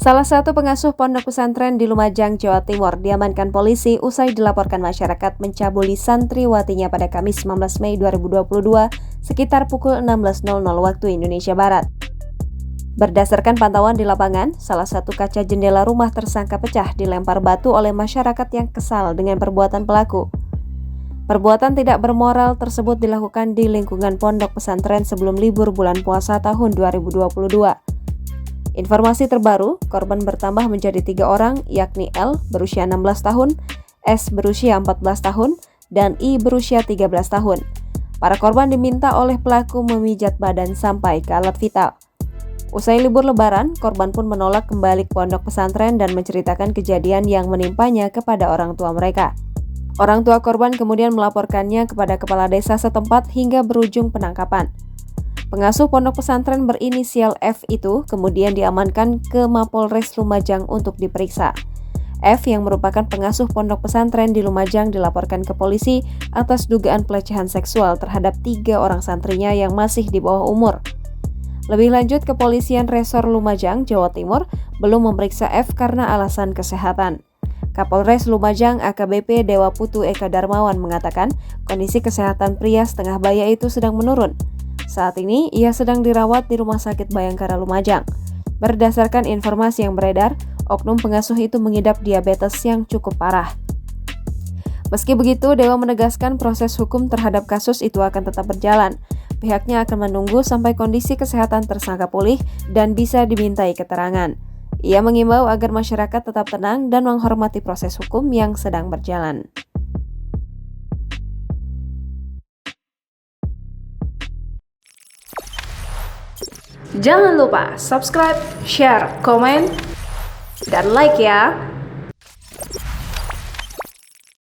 Salah satu pengasuh pondok pesantren di Lumajang, Jawa Timur diamankan polisi usai dilaporkan masyarakat mencabuli santriwatinya pada Kamis 19 Mei 2022 sekitar pukul 16.00 waktu Indonesia Barat. Berdasarkan pantauan di lapangan, salah satu kaca jendela rumah tersangka pecah dilempar batu oleh masyarakat yang kesal dengan perbuatan pelaku. Perbuatan tidak bermoral tersebut dilakukan di lingkungan pondok pesantren sebelum libur bulan puasa tahun 2022. Informasi terbaru, korban bertambah menjadi 3 orang, yakni L berusia 16 tahun, S berusia 14 tahun, dan I berusia 13 tahun. Para korban diminta oleh pelaku memijat badan sampai ke alat vital. Usai libur lebaran, korban pun menolak kembali ke pondok pesantren dan menceritakan kejadian yang menimpanya kepada orang tua mereka. Orang tua korban kemudian melaporkannya kepada kepala desa setempat hingga berujung penangkapan. Pengasuh pondok pesantren berinisial F itu kemudian diamankan ke Mapolres Lumajang untuk diperiksa. F yang merupakan pengasuh pondok pesantren di Lumajang dilaporkan ke polisi atas dugaan pelecehan seksual terhadap 3 orang santrinya yang masih di bawah umur. Lebih lanjut, Kepolisian Resor Lumajang, Jawa Timur belum memeriksa F karena alasan kesehatan. Kapolres Lumajang AKBP Dewa Putu Eka Darmawan mengatakan kondisi kesehatan pria setengah baya itu sedang menurun. Saat ini, ia sedang dirawat di Rumah Sakit Bayangkara Lumajang. Berdasarkan informasi yang beredar, oknum pengasuh itu mengidap diabetes yang cukup parah. Meski begitu, Dewa menegaskan proses hukum terhadap kasus itu akan tetap berjalan. Pihaknya akan menunggu sampai kondisi kesehatan tersangka pulih dan bisa dimintai keterangan. Ia mengimbau agar masyarakat tetap tenang dan menghormati proses hukum yang sedang berjalan. Jangan lupa subscribe, share, komen, dan like ya!